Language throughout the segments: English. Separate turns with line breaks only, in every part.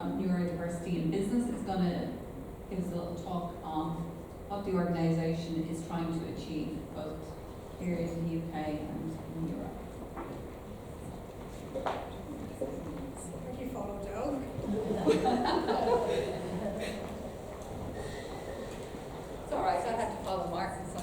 Neurodiversity in business. It's going to give us a little talk on what the organisation is trying to achieve, both here in the UK and in Europe.
Thank you, follow Joe. It's all right, I had to follow Martin. So.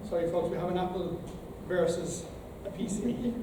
Sorry folks, we have an Apple versus a PC.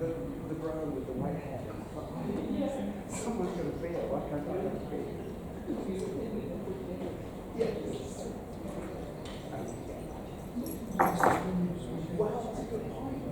The brown with the white hat. Someone's going to fail. Why can't I fail? Wow, that's a good point.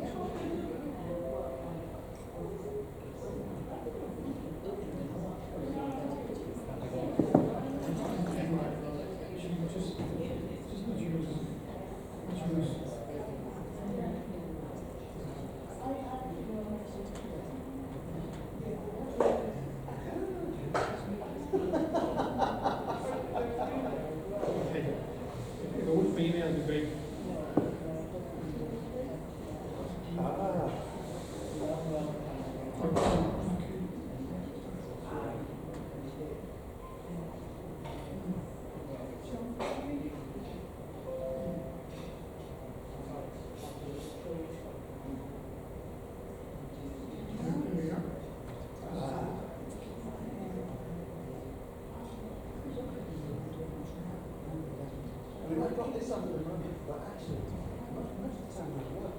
I've got this under the money, but actually, most of the time I work,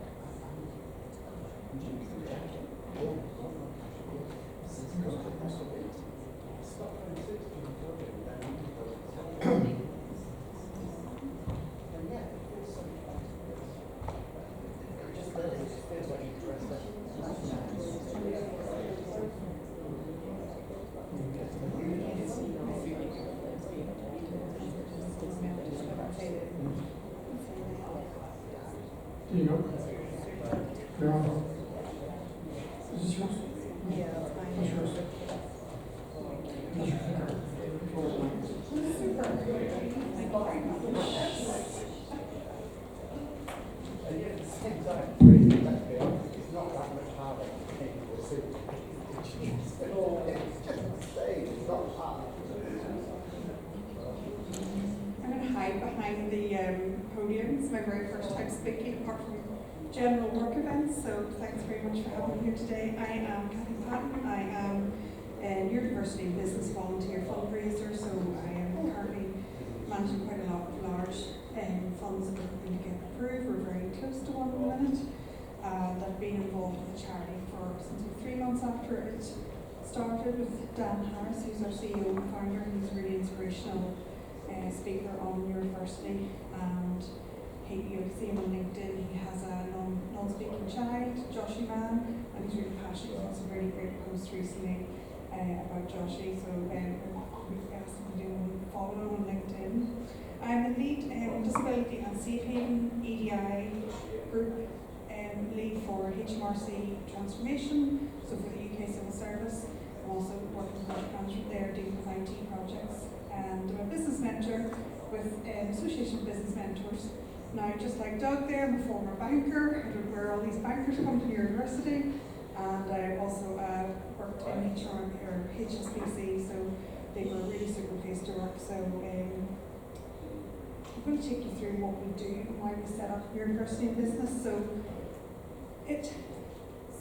There you go. There you go. Is this yours?
Yeah,
That's yours. That's your finger.
Super. Thank you very much.
It's not that much harder to take the suit. It's not hard.
I'm going to hide behind the podium. It's my very first time speaking, apart from general work events, so thanks very much for having me here today. I am Kathy Patton. I am a Neurodiversity business volunteer fundraiser, so I am currently managing quite a lot of large funds that we're hoping to get approved. We're very close to one at the minute. I've been involved with the charity since 3 months after it started, with Dan Harris, who's our CEO and founder. He's a really inspirational speaker on Neurodiversity, and you'll see him on LinkedIn. He has a non-speaking child, Joshie Man, and he's really passionate. He's had some really great posts recently about Joshie, so we've asked him to do a follow on LinkedIn. I'm the lead Disability and Safe Haven EDI group lead for HMRC Transformation, so for the UK Civil Service. I'm also working with project management there, dealing with IT projects, and I'm a business mentor with Association of Business Mentors. Now, just like Doug there, I'm a former banker. I don't know where all these bankers come to Neurodiversity, and I also worked in HSBC, so they were a really super place to work. So I'm going to take you through what we do and why we set up Neurodiversity in Business. So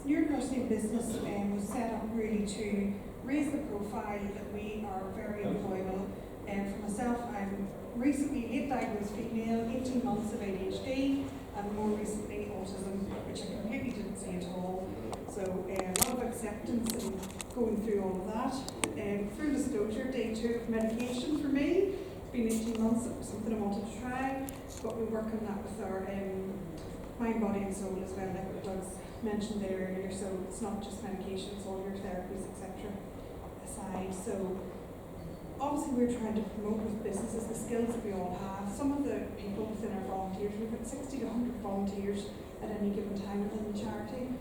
Neurodiversity in Business was set up really to raise the profile that we are very employable. For myself, I'm recently late diagnosed female, 18 months of ADHD, and more recently autism, which I completely didn't see at all. So a lot of acceptance and going through all of that. Full disclosure, day 2 of medication for me. It's been 18 months, it was something I wanted to try, but we work on that with our mind, body and soul as well, like what Doug's mentioned there earlier. So it's not just medication, it's all your therapies, etc. aside. So obviously we're trying to promote with businesses the skills that we all have. Some of the people within our volunteers, we've got 60 to 100 volunteers at any given time within the charity.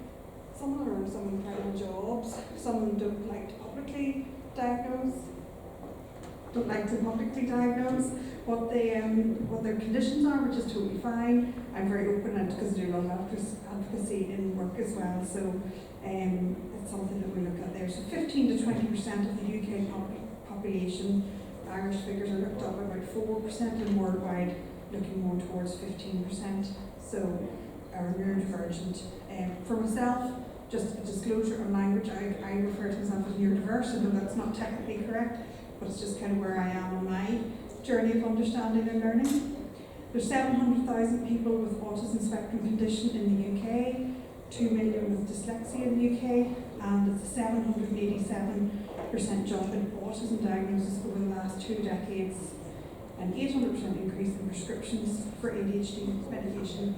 Some are in some incredible jobs, some don't like to publicly diagnose what their conditions are, which is totally fine. I'm very open, and because I do a lot of advocacy in work as well, so it's something that we look at there. So 15 to 20% of the UK population, Irish figures are looked up about 4%, and worldwide looking more towards 15%. So are neurodivergent. For myself, just a disclosure on language, I refer to myself as neurodiverse. I know that's not technically correct, but it's just kind of where I am on my journey of understanding and learning. There's 700,000 people with autism spectrum condition in the UK, 2 million with dyslexia in the UK, and it's a 787% jump in autism diagnosis over the last 2 decades, an 800% increase in prescriptions for ADHD medication.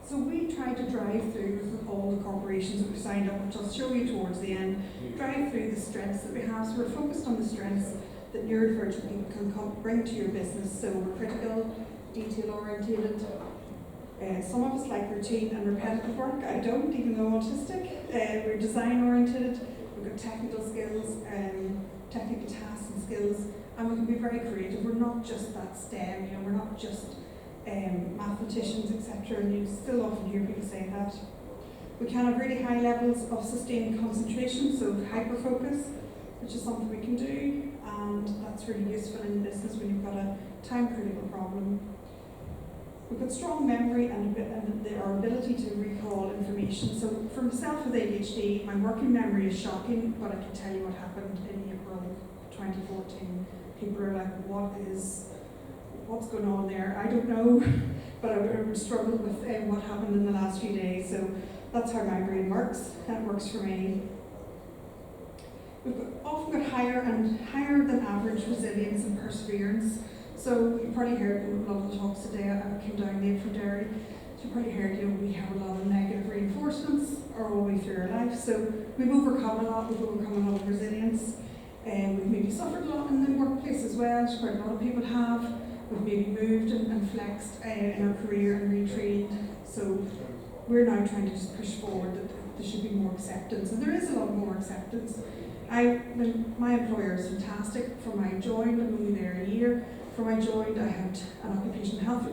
So we try to drive through with all the corporations that we've signed up, which I'll show you towards the end, drive through the strengths that we have. So we're focused on the strengths that neurodivergent people can bring to your business. So we're critical, detail-oriented. Some of us like routine and repetitive work. I don't, even though I'm autistic. We're design-oriented. We've got technical skills, technical tasks and skills, and we can be very creative. We're not just that STEM, we're not just mathematicians, etc. And you still often hear people say that. We can have really high levels of sustained concentration, so hyper-focus, which is something we can do, and that's really useful in business when you've got a time-critical problem. We've got strong memory and our ability to recall information. So for myself with ADHD, my working memory is shocking, but I can tell you what happened in April 2014. People are like, what's going on there? I don't know, but I would struggle with what happened in the last few days. So that's how my brain works, and it works for me. We've often got higher than average resilience and perseverance. So you've probably heard in a lot of the talks today, I came down late from Derry, so you've probably heard we have a lot of negative reinforcements all the way through our life. So we've overcome a lot of resilience, and we've maybe suffered a lot in the workplace as well, which quite a lot of people have. we've maybe moved and flexed in our career and retrained. So we're now trying to just push forward that there should be more acceptance, and there is a lot more acceptance. My employer is fantastic. From I joined, I'm only there a year. From I joined, I had an occupational health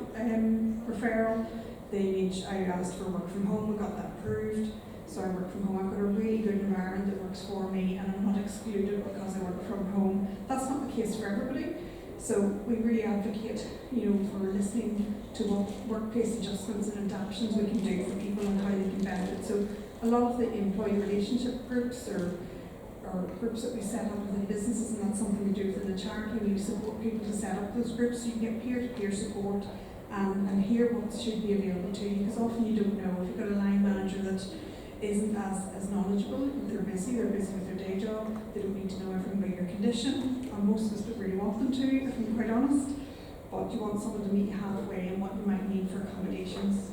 referral. I asked for work from home, I got that approved. So I work from home. I've got a really good environment that works for me, and I'm not excluded because I work from home. That's not the case for everybody. So we really advocate, for listening to what workplace adjustments and adaptations we can do for people and how they can benefit. So a lot of the employee relationship groups or groups that we set up within businesses, and that's something we do within the charity. We support people to set up those groups so you can get peer-to-peer support and hear what should be available to you, because often you don't know. If you've got a line manager that isn't as knowledgeable, they're busy with their day job, they don't need to know everything about your condition, and most of us don't really want them to, if I'm quite honest, but you want someone to meet you halfway and what you might need for accommodations.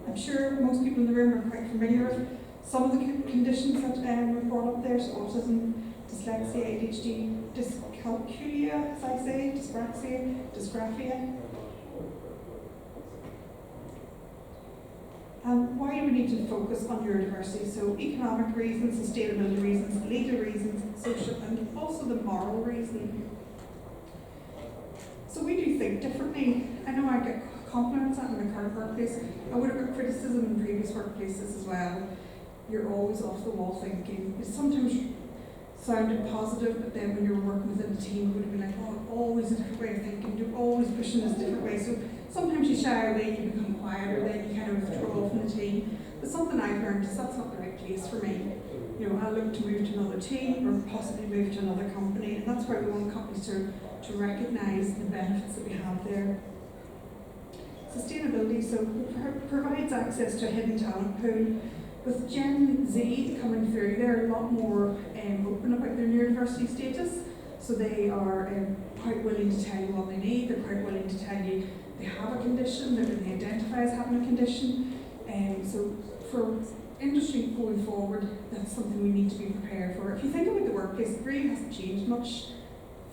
I'm sure most people in the room are quite familiar with some of the conditions that were brought up there, so autism, dyslexia, ADHD, dyscalculia, as I say, dyspraxia, dysgraphia. Why do we need to focus on neurodiversity? So economic reasons, sustainability reasons, legal reasons, social, and also the moral reason. So we do think differently. I know I get compliments at my current workplace. I would have got criticism in previous workplaces as well. You're always off the wall thinking. It sometimes sounded positive, but then when you were working within the team, it would have been like, oh, always a different way of thinking. You're always pushing this different way. So sometimes you shy away, you become quieter, then you kind of withdraw from the team. But something I've learned is that's not the right place for me. I look to move to another team or possibly move to another company, and that's why we want companies to recognise the benefits that we have there. Sustainability, so provides access to a hidden talent pool. With Gen Z coming through, they're a lot more open about their neurodiversity status. So they are quite willing to tell you what they need. They're quite willing to tell you they have a condition, that they identify as having a condition. So for industry going forward, that's something we need to be prepared for. If you think about the workplace, it really hasn't changed much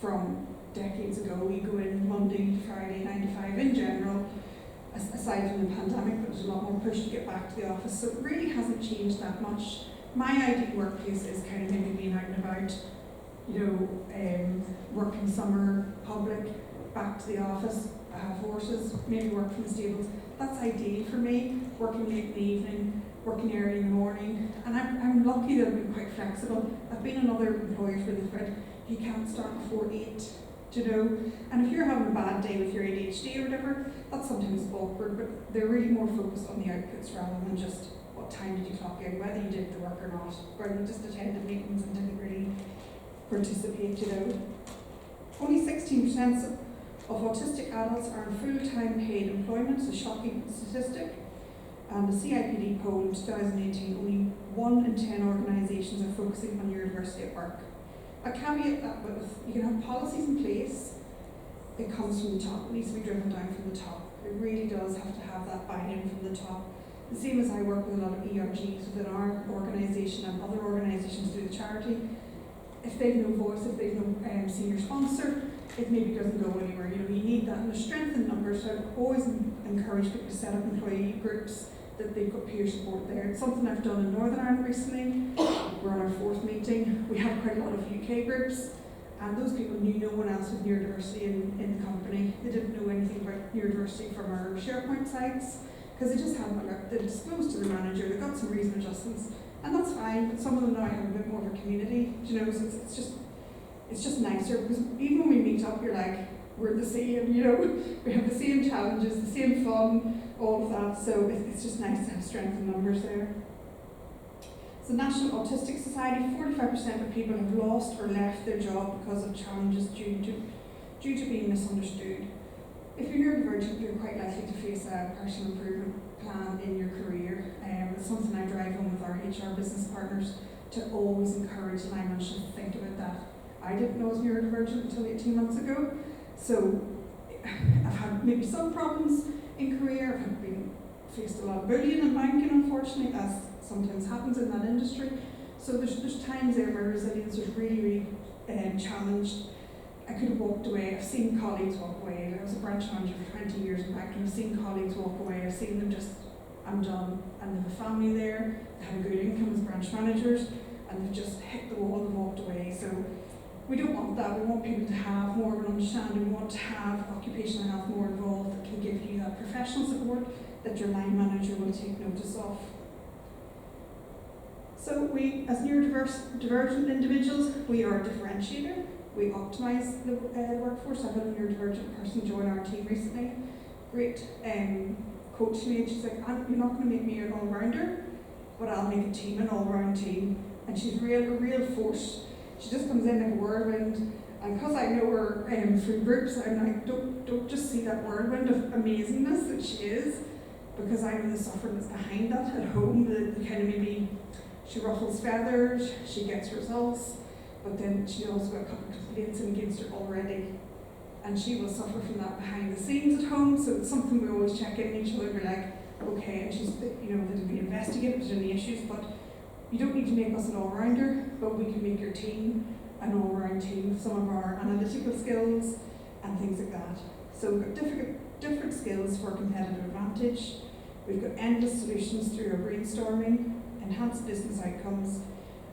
from decades ago. We go in Monday to Friday, 9 to 5 in general, aside from the pandemic, but there's a lot more push to get back to the office. So it really hasn't changed that much. My ideal workplace is kind of maybe being out and about, working summer, public, back to the office, horses, maybe work from the stables. That's ideal for me, working late in the evening, working early in the morning. And I'm lucky that I've been quite flexible. I've been in other employers where they've said, you can't start before 8, And if you're having a bad day with your ADHD or whatever, that's sometimes awkward, but they're really more focused on the outputs rather than just what time did you clock in, whether you did the work or not, whether you just attended meetings and didn't really participate, Only 16% of autistic adults are in full-time paid employment, it's a shocking statistic. And the CIPD poll in 2018, only 1 in 10 organisations are focusing on neurodiversity at work. I caveat that with, you can have policies in place, it comes from the top, it needs to be driven down from the top. It really does have to have that buy-in from the top. The same as I work with a lot of ERGs within our organisation and other organisations through the charity. If they've no voice, if they've no senior sponsor, it maybe doesn't go anywhere. You need that, and there's strength in numbers. So I always encourage people to set up employee groups that they've got peer support there. It's something I've done in Northern Ireland recently. We're on our 4th meeting. We have quite a lot of UK groups, and those people knew no one else with neurodiversity in the company. They didn't know anything about neurodiversity from our SharePoint sites because they just hadn't looked. They disclosed to the manager. They got some reasonable adjustments, and that's fine. But some of them now have a bit more of a community, so it's just nicer because even when we meet up, you're like, we're the same, we have the same challenges, the same fun, all of that. So it's just nice to have strength in numbers there. So National Autistic Society, 45% of people have lost or left their job because of challenges due to being misunderstood. If you're neurodivergent, you're quite likely to face a personal improvement plan in your career. It's something I drive home with our HR business partners to always encourage line managers to think about that. I didn't know I was neurodivergent until 18 months ago, so I've had maybe some problems in career. I've faced a lot of bullying in banking, unfortunately, as sometimes happens in that industry. So there's times there where resilience is really, really challenged. I could have walked away. I've seen colleagues walk away. I was a branch manager for 20 years in Bank, and I've seen colleagues walk away. I've seen them just, I'm done. And they have a family there, they have a good income as branch managers, and they've just hit the wall and walked away. So we don't want that. We want people to have more of an understanding. We want to have occupational health more involved that can give you that professional support that your line manager will take notice of. So we, as neurodivergent individuals, we are a differentiator. We optimise the workforce. I had a neurodivergent person join our team recently. Great coach to me, and she's like, you're not going to make me an all-rounder, but I'll make a team an all-round team. And she's a real force. She just comes in like a whirlwind, and because I know her through groups, I'm like, don't just see that whirlwind of amazingness that she is, because I know the suffering that's behind that at home, the kind of maybe she ruffles feathers, she gets results, but then she also got a couple of complaints against her already, and she will suffer from that behind the scenes at home. So it's something we always check in each other, we're like, okay, and she's, that'll be investigated, if there's any issues, but you don't need to make us an all-rounder, but we can make your team an all-round team with some of our analytical skills and things like that. So we've got different skills for competitive advantage. We've got endless solutions through our brainstorming, enhanced business outcomes,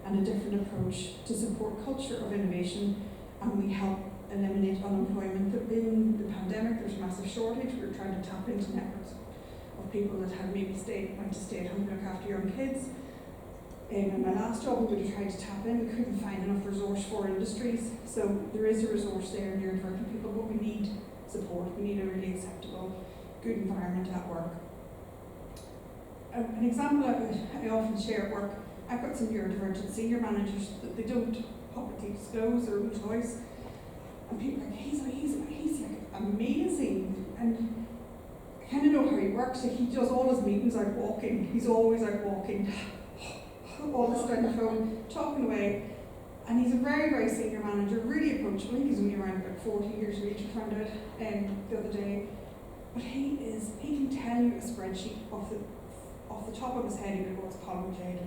and a different approach to support culture of innovation, and we help eliminate unemployment. In the pandemic, there's a massive shortage. We're trying to tap into networks of people that had maybe went to stay at home and look after young kids. In my last job, we would have tried to tap in. We couldn't find enough resource for industries. So there is a resource there in neurodivergent people, but we need support. We need a really acceptable, good environment at work. An example I often share at work, I've got some neurodivergent senior managers that they don't publicly disclose their own choice. And people are like, he's like amazing. And I kind of know how he works. Like, he does all his meetings out walking. He's always out walking. All this down the phone, talking away, and he's a very senior manager, really approachable. I think he's only around about 40 years of age, I found out the other day. But he can tell you a spreadsheet off the top of his head, even what's column J,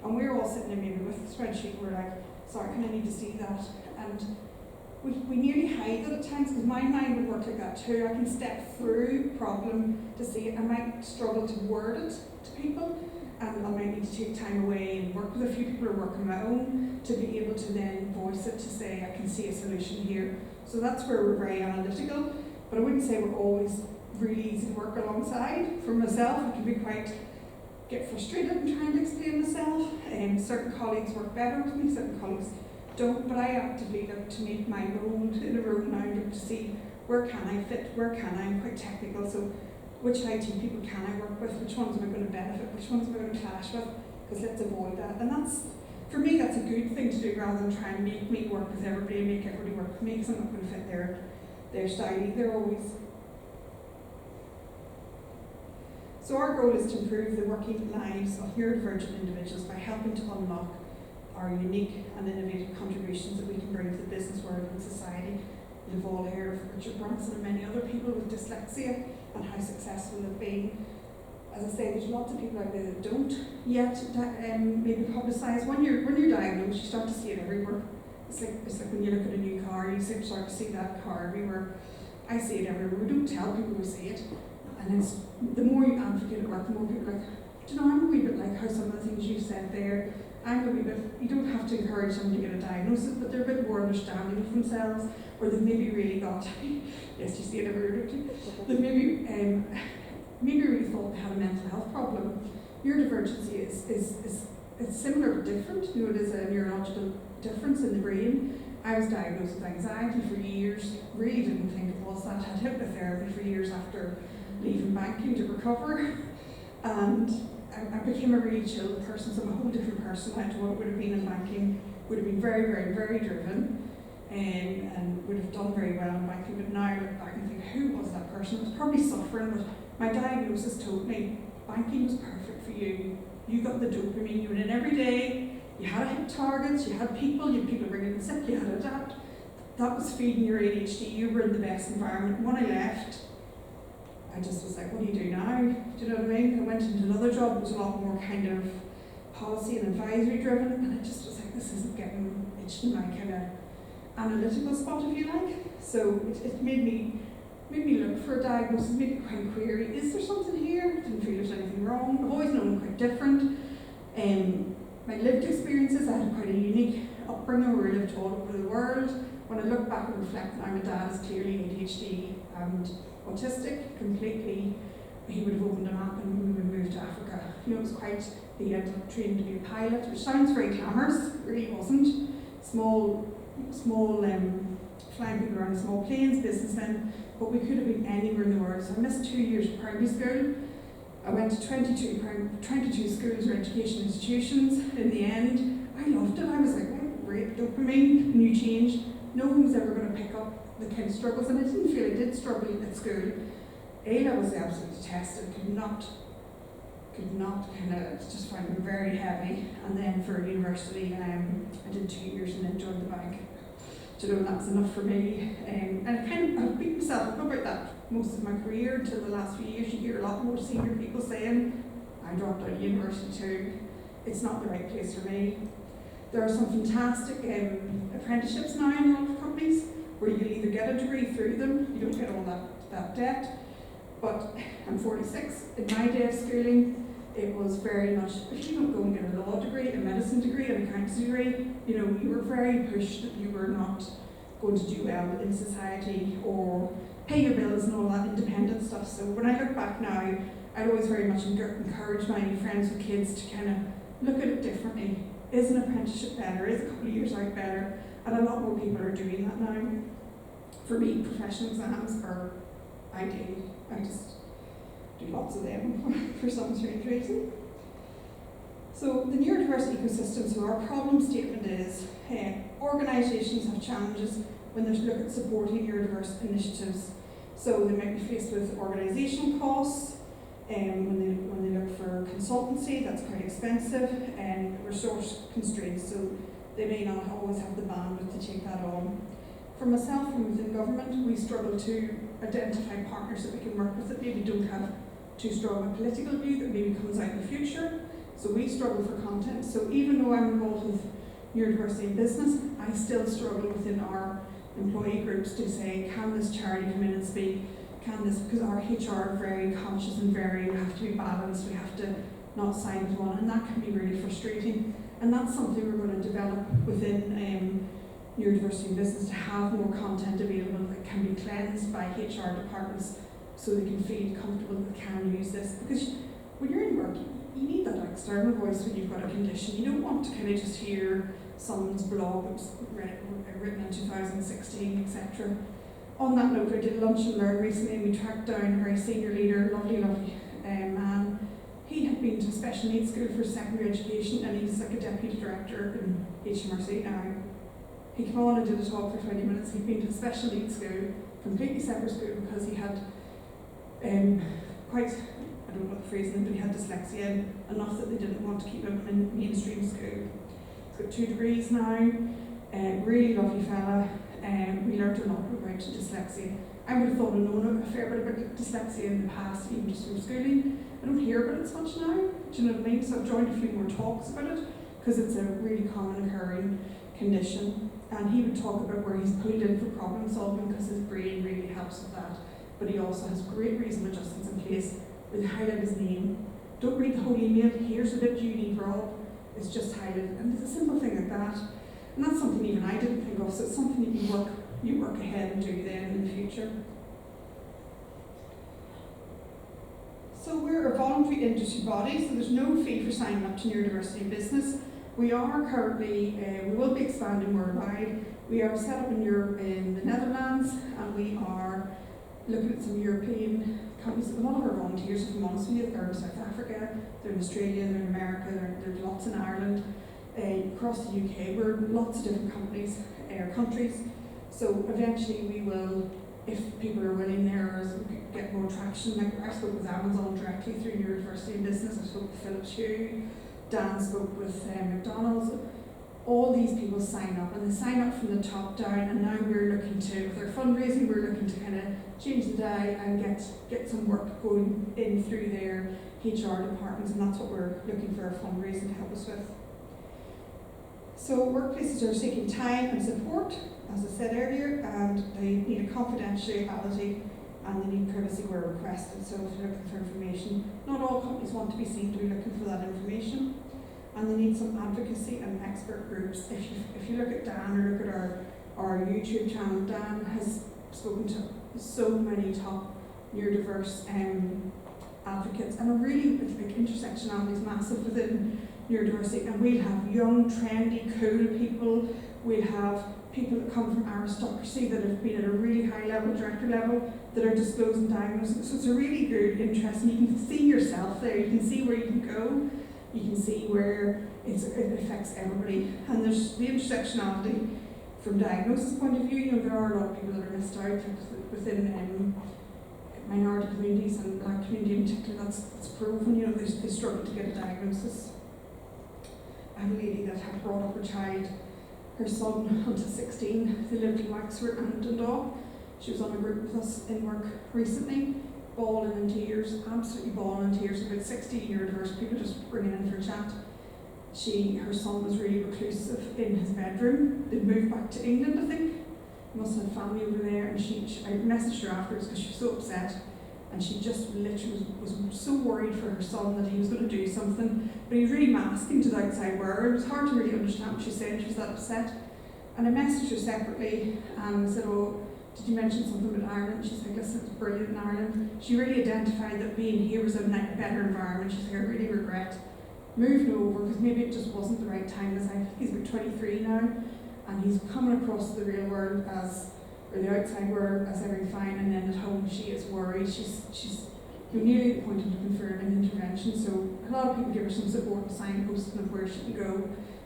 and we're all sitting there maybe with the spreadsheet, we're like, sorry, can I need to see that? And we nearly hide it at times, because my mind would work like that too. I can step through problem to see it. I might struggle to word it to people, and I might need to take time away and work with a few people or work on my own to be able to then voice it, to say I can see a solution here. So that's where we're very analytical, but I wouldn't say we're always really easy to work alongside. For myself, I can be get frustrated in trying to explain myself. Certain colleagues work better with me, certain colleagues don't, but I actively look to make my mould in a room now, look to see where can I fit, where can I. I'm quite technical, so which IT people can I work with, which ones am I going to benefit, which ones am I going to clash with, because let's avoid that. And that's, for me, that's a good thing to do, rather than try and make me work with everybody and make everybody work with me, because I'm not going to fit their style either always. So our goal is to improve the working lives of neurodivergent individuals by helping to unlock our unique and innovative contributions that we can bring to the business world and society. You've all heard of Richard Branson and many other people with dyslexia and how successful they've been. As I say, there's lots of people out there that don't yet maybe publicise. When you're diagnosed, you start to see it everywhere. It's like when you look at a new car, you start to see that car everywhere. I see it everywhere. We don't tell people we see it. And it's, the more you advocate at work, the more people are like, do you know, I'm a wee bit like how some of the things you said there. I'm a wee bit, you don't have to encourage them to get a diagnosis, but they're a bit more understanding of themselves, or they've maybe really got, yes, you see it everywhere, don't you? They've maybe really thought they had a mental health problem. Neurodivergency is it's similar but different. It is a neurological difference in the brain. I was diagnosed with anxiety for years, really didn't think it was that. Had hypnotherapy for years after leaving banking to recover, and I became a really chill person, so I'm a whole different person to what it would have been in banking. Would have been very driven, and would have done very well in banking, but now I look back and think, who was that person? I was probably suffering, but my diagnosis told me banking was perfect for you. You got the dopamine, you went in every day, you had to hit targets, you had people bringing in sick, you had to adapt. That was feeding your ADHD, you were in the best environment. When I left, I just was like, what do you do now? Do you know what I mean? I went into another job that was a lot more kind of policy and advisory driven, and I just was like, this isn't getting, it pitched in my kind of analytical spot, if you like. So it made me look for a diagnosis, made me quite query, is there something here? Didn't feel there's anything wrong. I've always known I'm quite different. My lived experiences, I had quite a unique upbringing where I lived all over the world. When I look back and reflect now, my dad is clearly ADHD and autistic completely. He would have opened a map and we would have moved to Africa. You know, it was quite, he ended up trained to be a pilot, which sounds very glamorous, it really wasn't. Small flying people around small planes, businessmen, but we could have been anywhere in the world. So I missed 2 years of primary school. I went to 22 schools or education institutions. In the end, I loved it. I was like, oh, great, dopamine, new change. No one was ever going to pick up the kind of struggles, and I didn't feel I did struggle at school. A-level was absolutely detested, could not kind of, just find it very heavy. And then for university, I did 2 years and then joined the bank. Do you know, that was enough for me. And I've beat myself up about that most of my career until the last few years. You hear a lot more senior people saying, I dropped out of university too. It's not the right place for me. There are some fantastic apprenticeships now in a lot of companies where you either get a degree through them, you don't get all that debt. But I'm 46. In my day of schooling, it was very much, if you don't go and get a law degree, a medicine degree, an accountancy degree, you know, you were very pushed that you were not going to do well in society or pay your bills and all that independent stuff. So when I look back now, I'd always very much encourage my friends with kids to kind of look at it differently. Is an apprenticeship better? Is a couple of years out better? And a lot more people are doing that now. For me, professional exams are ideal. I just do lots of them for some strange reason. So the neurodiversity ecosystem, so our problem statement is organisations have challenges when they look at supporting neurodiverse initiatives. So they might be faced with organisational costs, when they look for consultancy, that's quite expensive, and resource constraints, so they may not always have the bandwidth to take that on. For myself, from within government, we struggle to identify partners that we can work with that maybe don't have too strong a political view that maybe comes out in the future. So we struggle for content. So even though I'm involved with neurodiversity in business, I still struggle within our employee groups to say, can this charity come in and speak? Can this, because our HR are very conscious and we have to be balanced, we have to not side with one, and that can be really frustrating. And that's something we're going to develop within neurodiversity in business, to have more content available that can be cleansed by HR departments so they can feel comfortable that they can use this. Because when you're in work, you need that external voice when you've got a condition. You don't want to kind of just hear someone's blog that was written in 2016, etc. On that note, I did lunch and learn recently, and we tracked down a very senior leader, lovely man. He had been to special needs school for secondary education, and he's like a deputy director in HMRC now. He came on and did a talk for 20 minutes. He'd been to special needs school, completely separate school, because he had quite, I don't know what the phrase is, but he had dyslexia, enough that they didn't want to keep him in mainstream school. He's got 2 degrees now, really lovely fella. We learned a lot about dyslexia. I would have thought I'd known a fair bit about dyslexia in the past, even just from schooling. I don't hear about it as much now, do you know what I mean? So I've joined a few more talks about it, because it's a really common occurring condition. And he would talk about where he's put it in for problem solving, because his brain really helps with that. But he also has great reasonable adjustments in place with highlight his name. Don't read the whole email, here's the bit you need, Rob. It's just highlighted. And it's a simple thing like that. And that's something even I didn't think of, so it's something that you work ahead and do then in the future. So we're a voluntary industry body, so there's no fee for signing up to neurodiversity in business. We are currently, we will be expanding worldwide. We are set up in Europe, in the Netherlands, and we are looking at some European companies. A lot of our volunteers, if I'm honest with you, are in South Africa, they're in Australia, they're in America, there's lots in Ireland. Across the UK, we're lots of different companies, countries. So eventually we will, if people are willing there, get more traction. Like I spoke with Amazon directly through Neurodiversity in Business. I spoke with Philips Hue. Dan spoke with McDonald's. All these people sign up, and they sign up from the top down. And now we're looking to, with our fundraising, we're looking to kind of change the dial and get some work going in through their HR departments, and that's what we're looking for our fundraising to help us with. So workplaces are seeking time and support, as I said earlier, and they need a confidentiality and they need privacy where requested. So if you're looking for information, not all companies want to be seen to be looking for that information. And they need some advocacy and expert groups. If you look at Dan or look at our YouTube channel, Dan has spoken to so many top neurodiverse advocates, and really like intersectionality is massive within neurodiversity, and we'll have young, trendy, cool people, we'll have people that come from aristocracy that have been at a really high level, director level, that are disclosing diagnosis. So it's a really good, interesting, you can see yourself there, you can see where you can go, you can see where it affects everybody. And there's the intersectionality from diagnosis point of view. You know, there are a lot of people that are missed out within minority communities and black community in particular. That's proven, you know, they struggle to get a diagnosis. I have a lady that had brought up her child, her son, until 16. They lived in Wexford and Dundalk. She was on a group with us in work recently, bawling in tears, absolutely bawling in tears. About 60 neurodiverse people just bringing in for a chat. Her son was really reclusive in his bedroom. They'd moved back to England, I think. He must have family over there, and I messaged her afterwards because she was so upset. And she just literally was so worried for her son that he was going to do something, but he was really masking to the outside world. It was hard to really understand what she said. She was that upset. And I messaged her separately and said, "Oh, did you mention something about Ireland?" She said, "Listen, it's brilliant in Ireland." She really identified that being here was a better environment. She said, "I really regret moving over because maybe it just wasn't the right time." He's about 23 now, and he's coming across the real world or the outside world as everything fine, and then at home she is worried. She's nearly at the point of looking for an intervention. So a lot of people give her some support and signposting of where she can go.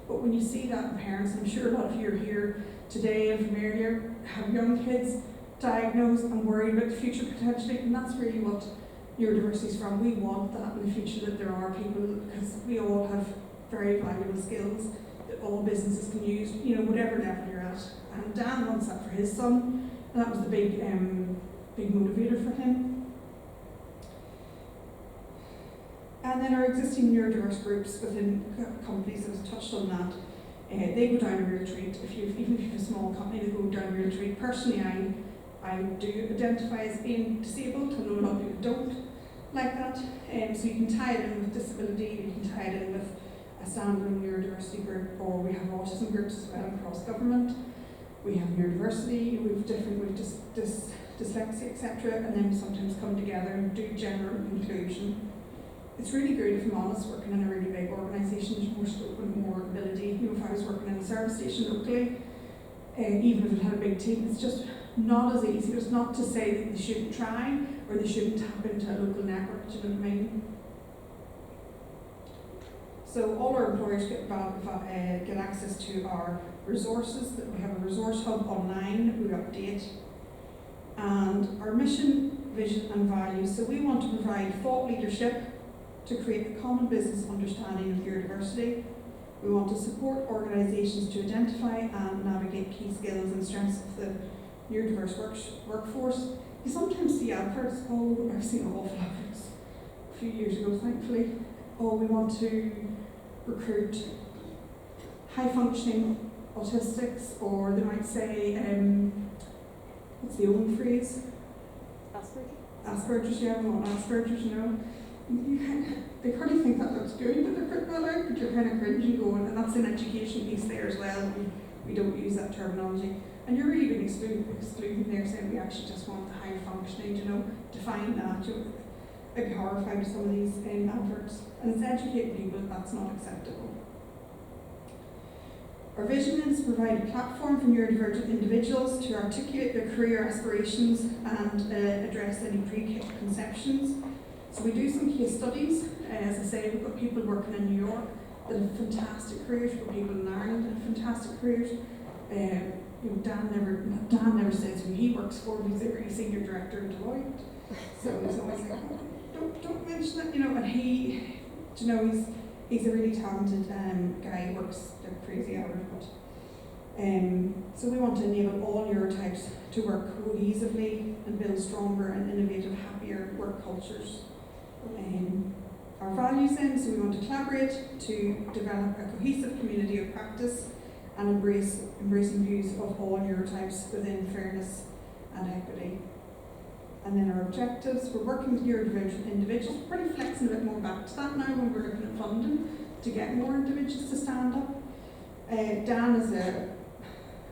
But when you see that in parents, I'm sure a lot of you are here today and from earlier, have young kids diagnosed and worried about the future potentially, and that's really what neurodiversity is from. We want that in the future, that there are people, because we all have very valuable skills that all businesses can use, you know, whatever level you're at. And Dan wants that for his son, and that was the big motivator for him. And then our existing neurodiverse groups within companies, I was touched on that. They go down a real treat. Even if you have a small company, they go down a real treat. Personally, I do identify as being disabled. I know a lot of people don't like that. So you can tie it in with disability, you can tie it in with a standalone neurodiversity group, or we have autism groups as well across government. We have neurodiversity, we've dyslexia, etc. And then we sometimes come together and do general inclusion. It's really good, if I'm honest, working in a really big organisation. There's more scope and more ability. You know, if I was working in a service station locally, even if it had a big team, it's just not as easy. It's not to say that they shouldn't try or they shouldn't tap into a local network, do you know what I mean? So all our employers get access to our resources. That we have a resource hub online that we update. And our mission, vision and values. So we want to provide thought leadership to create a common business understanding of neurodiversity. We want to support organisations to identify and navigate key skills and strengths of the neurodiverse workforce. You sometimes see adverts, I've seen an awful adverts a few years ago, thankfully. We want to recruit high-functioning autistics, or they might say, what's the old phrase? Asperger's, yeah, we want Asperger's, you know. They probably think that looks good that they're putting that out, but you're kind of cringing going, and that's an education piece there as well. We don't use that terminology. And you're really being excluding there, saying we actually just want the high functioning, you know, define that. I'd be horrified with some of these adverts. And it's educating people that that's not acceptable. Our vision is to provide a platform for neurodivergent individuals to articulate their career aspirations and address any preconceptions. So we do some case studies. As I say, we've got people working in New York that have fantastic careers. We've got people in Ireland that have fantastic careers. You know, Dan never says who he works for. He's a really senior director in Deloitte. So he's always like, don't mention it, you know. And he's a really talented guy. He works like crazy hours. So we want to enable all neurotypes to work cohesively and build stronger and innovative, happier work cultures. Our values then, so we want to collaborate to develop a cohesive community of practice and embracing views of all neurotypes within fairness and equity. And then our objectives, we're working with neurodivergent individuals, we're pretty flexing a bit more back to that now when we're looking at funding to get more individuals to stand up. Dan is a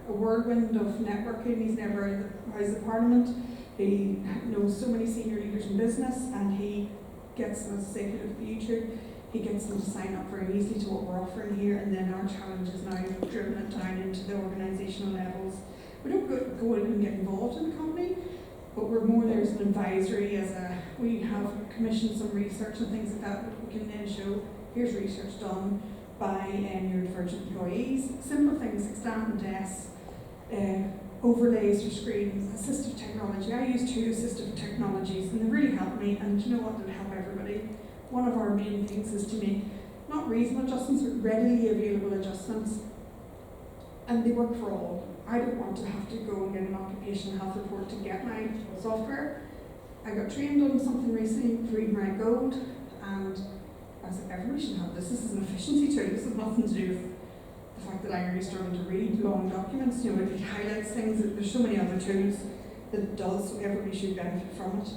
whirlwind of networking. He's never in the House of Parliament. He knows so many senior leaders in business, and he gets them, as I say, if you look at YouTube, he gets them to sign up very easily to what we're offering here, and then our challenge is now driven it down into the organisational levels. We don't go in and get involved in the company, but we're more there as an advisory, we have commissioned some research and things like that we can then show, here's research done by neurodivergent employees, simple things like standing desks, overlays for screens, assistive technology. I use 2 assistive technologies and they really help me, and you know what, they'll help everybody. One of our main things is to make not reasonable adjustments, but readily available adjustments, and they work for all. I don't want to have to go and get an occupational health report to get my software. I got trained on something recently, Read My Gold, and I was like, everybody should have this. This is an efficiency tool. This has nothing to do with the fact that I'm really struggling to read long documents. You know, it highlights things. There's so many other tools that it does, so everybody should benefit from it.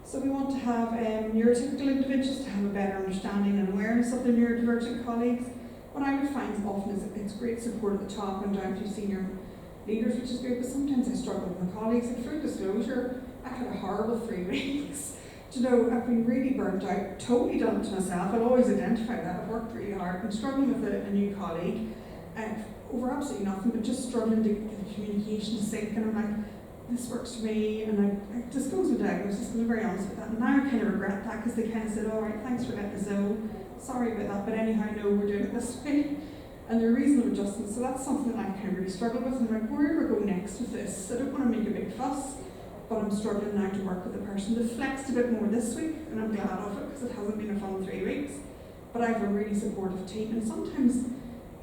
So we want to have neurotypical individuals to have a better understanding and awareness of their neurodivergent colleagues. What I would find often is it's great support at the top and down to senior leaders, which is good, but sometimes I struggle with my colleagues. And full disclosure, I had a horrible 3 weeks. Do you know, I've been really burnt out, totally done it to myself. I'll always identify that. I've worked really hard. I'm struggling with a new colleague over absolutely nothing, but just struggling to get the communication to sync. And I'm like, this works for me. And I disclosed my diagnosis, and I'm very honest with that. And now I kind of regret that because they kind of said, all right, thanks for letting us know. Sorry about that, but anyhow, no, we're doing it this way. And they're reasonable adjustments. So that's something that I kind of really struggle with. And I'm like, where do we go next with this? I don't want to make a big fuss, but I'm struggling now to work with a person that flexed a bit more this week, and I'm glad of it because it hasn't been a fun 3 weeks. But I have a really supportive team, and sometimes,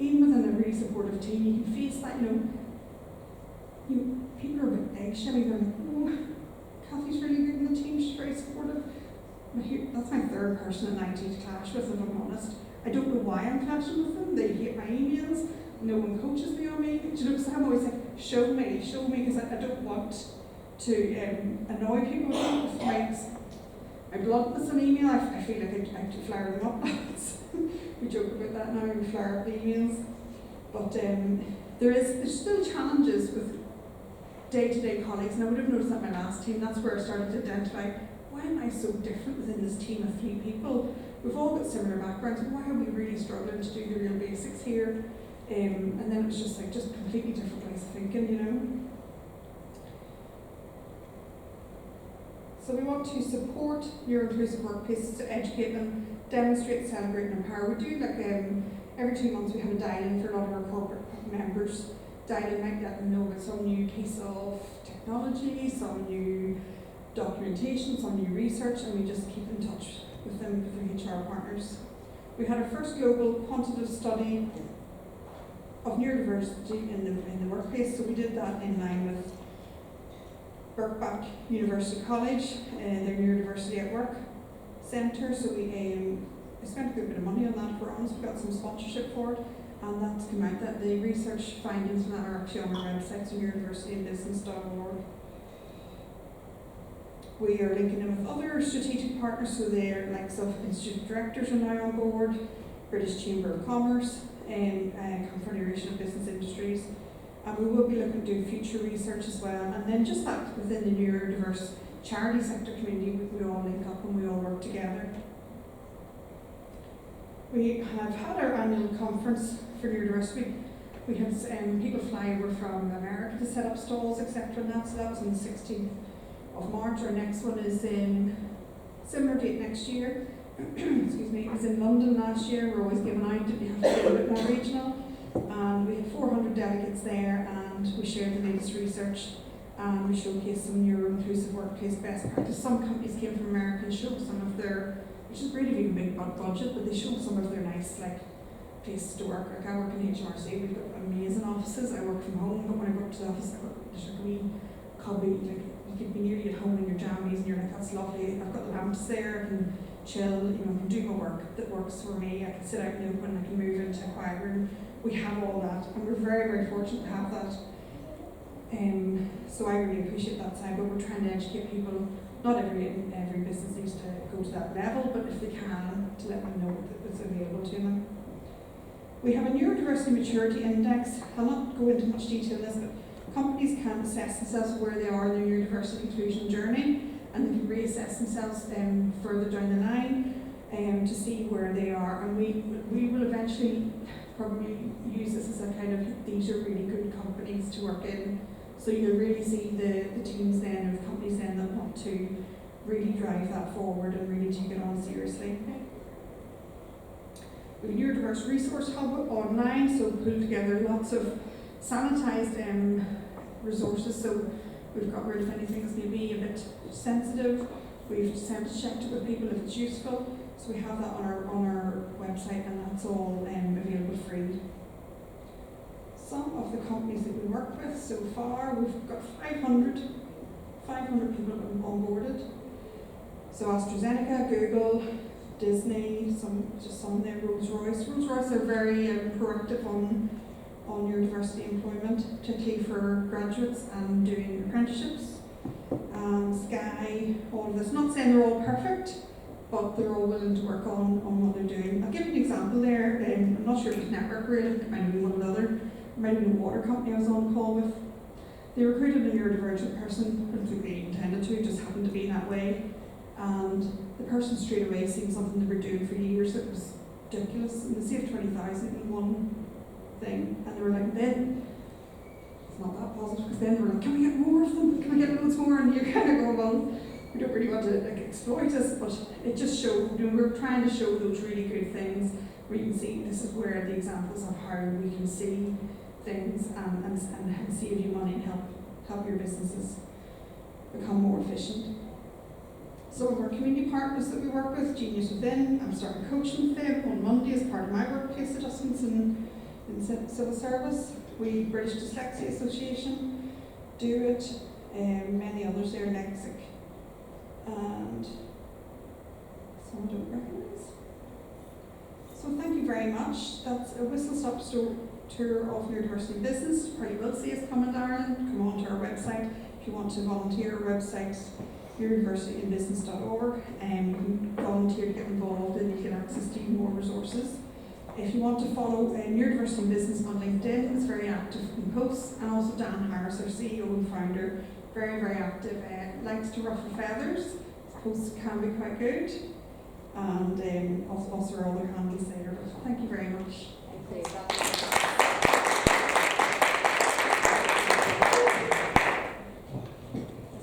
even within a really supportive team, you can face that, people are a bit eggshelly. They're like, oh, Kathy's really good in the team, she's very supportive. That's my 3rd person in IT to clash with, if I'm honest. I don't know why I'm clashing with them. They hate my emails. No one coaches me on me. Do you know, because I'm always like, show me, because I don't want to annoy people with my bluntness on email. I feel like I have to flare them up. We joke about that now, we flare up the emails. But there's still challenges with day-to-day colleagues, and I would have noticed that in my last team. That's where I started to identify, why am I so different within this team of 3 people? We've all got similar backgrounds. Why are we really struggling to do the real basics here? And then it was just completely different ways of thinking, So we want to support neuro-inclusive workplaces to educate them, demonstrate, celebrate, and empower. We do every 2 months we have a dial-in for a lot of our corporate members. Dial-in might let them know about some new piece of technology, some new documentation, some new research, and we just keep in touch with them through HR partners. We had our first global quantitative study of neurodiversity in the workplace, so we did that in line with Birkbeck University College and their Neurodiversity at Work Centre. So we spent a good bit of money on that, for honest. We got some sponsorship for it, and that's come out that the research findings from that are actually on our website, so neurodiversityinbusiness.org. We are linking in with other strategic partners, so they're likes of institute directors are now on board, British Chamber of Commerce, and Confederation of Business Industries. And we will be looking to do future research as well. And then just that within the neurodiverse charity sector community, we all link up and we all work together. We have had our annual conference for neurodiversity. We had people fly over from America to set up stalls, etc. And so that was on the 16th of March. Our next one is in similar date next year. Excuse me, it was in London last year. We're always giving out, we have to be a bit more regional. And we had 400 delegates there, and we shared the latest research, and we showcased some neuro-inclusive workplace best practice. Some companies came from America and showed some of their, which is great if you have a big budget, but they showed some of their nice places to work. Like I work in HMRC, we've got amazing offices. I work from home, but when I go up to the office, there's a wee cubby, you could be nearly at home in your jammies, and you're like, that's lovely. I've got lamps there, and chill, you know, I can do my work that works for me, I can sit out in the open, I can move into a quiet room. We have all that, and we're very, very fortunate to have that. So I really appreciate that side, but we're trying to educate people. Not every business needs to go to that level, but if they can, to let them know that it's available to them. We have a neurodiversity maturity index. I'll not go into much detail in this, but companies can assess themselves where they are in their neurodiversity inclusion journey, and they can reassess themselves further down the line to see where they are. And we will eventually probably use this as a kind of, these are really good companies to work in. So you'll really see the teams then, or the companies then, that want to really drive that forward and really take it on seriously. We have a neurodiverse resource hub online, so pull together lots of sanitised resources. So we've got rid of anything that's maybe a bit sensitive. We've checked it with people if it's useful. So we have that on our website, and that's all available free. Some of the companies that we work with so far, we've got 500 people onboarded. So AstraZeneca, Google, Disney, some of them, Rolls-Royce. Rolls-Royce are very proactive on neurodiversity employment, particularly for graduates and doing apprenticeships. Sky, all of this. Not saying they're all perfect, but they're all willing to work on what they're doing. I'll give you an example there. I'm not sure if it's Network Rail, it might have been one or the other. It might have been a water company I was on a call with. They recruited a neurodivergent person, I don't think they intended to, it just happened to be in that way. And the person straight away seen something they were doing for years that was ridiculous, and they saved 20,000 in one thing, and they were like, then it's not that positive, because then they were like, can we get more of them? Can I get loads more? And you're kind of going, well, we don't really want to exploit us, but it just showed, we're trying to show those really good things where you can see this is where the examples of how we can see things and save you money and help your businesses become more efficient. Some of our community partners that we work with, Genius Within, I'm starting coaching with them on Monday as part of my workplace adjustments in civil service. British Dyslexia Association do it, many others there, Lexic, and some I don't recognise. So thank you very much. That's a whistle-stop tour of Neurodiversity Business. You probably will see us coming to Ireland. Come on to our website. If you want to volunteer, our website's neurodiversityinbusiness.org, and you can volunteer to get involved and you get access to more resources. If you want to follow Neurodiversity Business on LinkedIn, it's very active in posts, and also Dan Harris, our CEO and founder, very, very active, likes to ruffle feathers. Posts can be quite good, and also our other handles there. But thank you very much.
Thank you.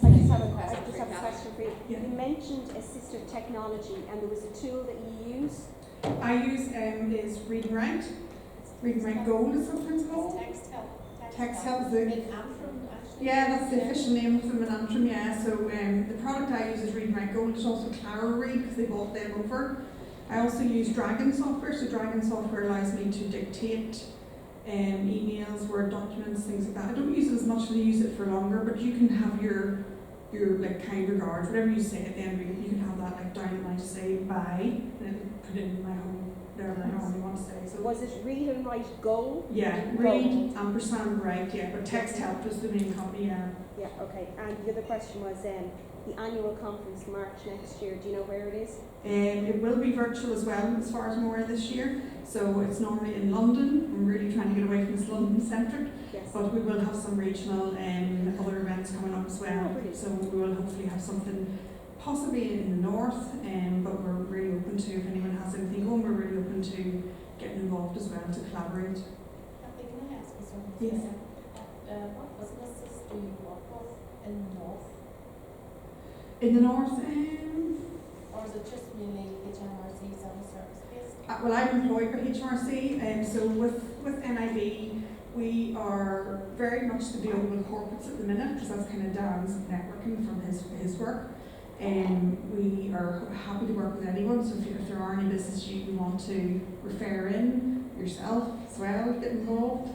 I just have a question for you.
Yeah.
You mentioned assistive technology, and there was a tool that you use.
I use is Read and Write. Read and Write Gold is sometimes called. Text help. Yeah, that's the official name of them in Antrim, yeah. So the product I use is Read and Write Gold. It's also Clara Read, because they bought them over. I also use Dragon software. So Dragon software allows me to dictate emails, Word documents, things like that. I don't use it as much, I use it for longer, but you can have your like kind regards, whatever you say at the end of it, you can have that like down the line to say bye, and then put it in my home, whatever I normally want to say. So
Was it Read and Write Go?
yeah, Read, ampersand, Write, yeah, but Text Help was the main company, yeah.
Yeah, okay. And the other question was the annual conference March next year. Do you know where it is?
It will be virtual as well, as far as I'm aware, this year. So it's normally in London. I'm really trying to get away from this London-centric.
Yes.
But we will have some regional other events coming up as well.
Oh, brilliant.
So we will hopefully have something possibly in the north, but we're really open to, if anyone has anything going, we're really open to getting involved as well, to collaborate.
Can I ask you something?
Yes.
What businesses do you work with in the north?
In the north,
Or is it just mainly HMRC civil service based?
well, I'm employed by HMRC, so with NIB, we are very much the global corporates at the minute, because that's kind of Dan's networking from his work. We are happy to work with anyone, so if there are any businesses you want to refer in yourself as well, get involved.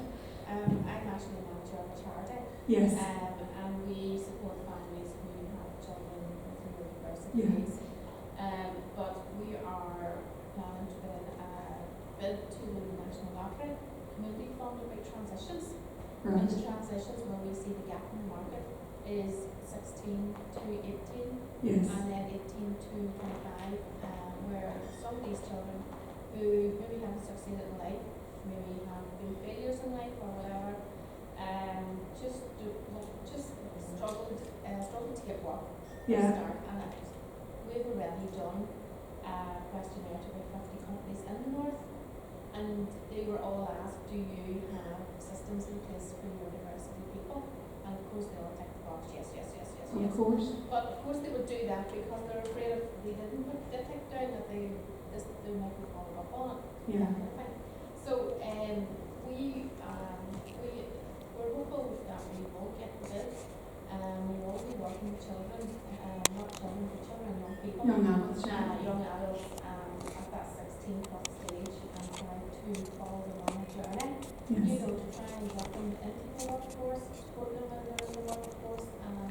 I'm actually a manager of a charity.
Yes.
And we support families who have children with neurodiversities. But we we are planning to win a bid to the National Lottery Community Fund about transitions. And
Right.
the transitions where we see the gap in the market is 16 to 18,
Yes.
and then 18 to 25, where some of these children who maybe haven't succeeded in life, maybe have been failures in life or whatever, just struggle to get work.
Yeah.
Start. And we've already done a questionnaire to about 50 companies in the north, and they were all asked, do you have systems in place for neurodiversity people? And of course they all tick the box, yes, yes, yes, yes,
Of
yes.
course.
But of course they would do that because they're afraid if they didn't put the tick down that they might be followed up on it.
Yeah.
That kind of thing. So we're hopeful that we will get the bid. We will be working with children, not children, but children and young people.
Young adults, yeah.
Young adults at that 16 plus stage, and try to follow them on a journey. You
Yes.
know, to try and get them into the workforce, support them when they're in the workforce.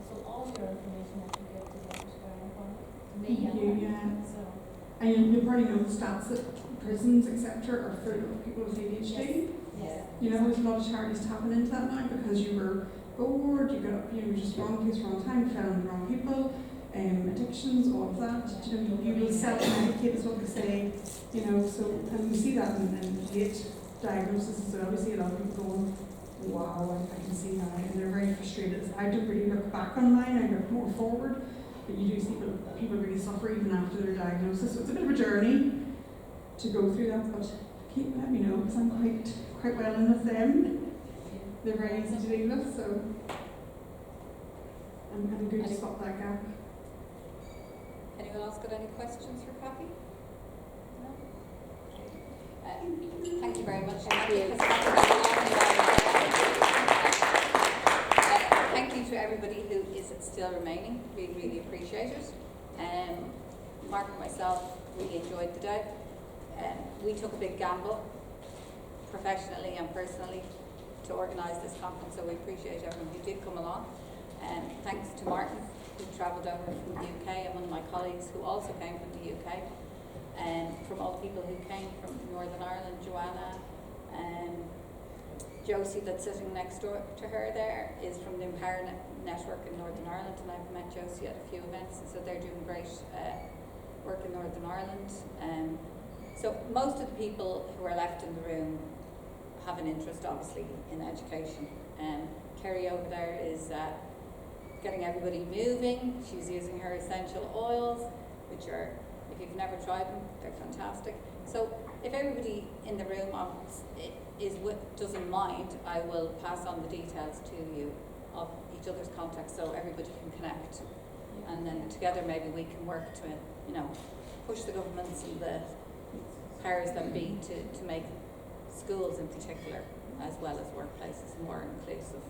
So all your information that you give to them is very important to me.
Thank you, yeah.
So
And you probably know the stats that prisons, etc., are full of people with ADHD.
yes.
You know, there's a lot of charities tapping into that now because you were bored, you got up, you were just wrong place, wrong time, fell on the wrong people, addictions, all of that. You know, you will self-medicate is what they say. You know, so and we see that in late diagnosis as well. We see a lot of people going, wow, I can see that, and they're very frustrated. I don't really look back on mine, I look more forward. But you do see people really suffer even after their diagnosis. So it's a bit of a journey to go through that, but keep let me know because I'm quite well in with them. They're very easy to deal with, so I'm good to stop that gap.
Anyone else got any questions for Kathy? No? Thank you very much. Thank you. Thank you to everybody who is still remaining. We really appreciate it. Mark and myself really enjoyed the day. We took a big gamble, professionally and personally, to organise this conference, so we appreciate everyone who did come along. Thanks to Martin, who travelled over from the UK, and one of my colleagues who also came from the UK, and from all the people who came from Northern Ireland, Joanna, Josie that's sitting next door to her there is from the Empower Network in Northern Ireland, and I've met Josie at a few events, and so they're doing great work in Northern Ireland. So most of the people who are left in the room have an interest, obviously, in education. Kerry over there is getting everybody moving. She's using her essential oils, which are, if you've never tried them, they're fantastic. So if everybody in the room doesn't mind, I will pass on the details to you of each other's contacts so everybody can connect. And then together maybe we can work to, push the governments and the powers that be to make schools in particular, as well as workplaces, more inclusive.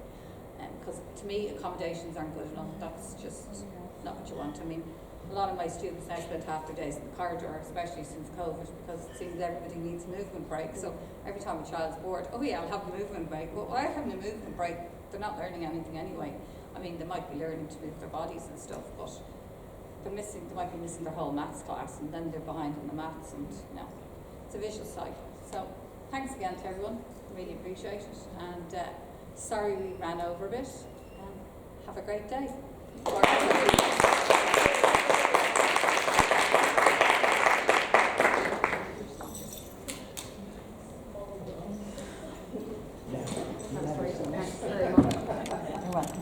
Because to me, accommodations aren't good enough. That's just not what you want. I mean, a lot of my students now spend half their days in the corridor, especially since COVID, because it seems everybody needs a movement break. So every time a child's bored, oh yeah, I'll have a movement break. Well, why having a movement break? They're not learning anything anyway. I mean, they might be learning to move their bodies and stuff, but they might be missing their whole maths class, and then they're behind in the maths, and it's a vicious cycle. So thanks again to everyone. Really appreciate it. And sorry we ran over a bit. Have a great day.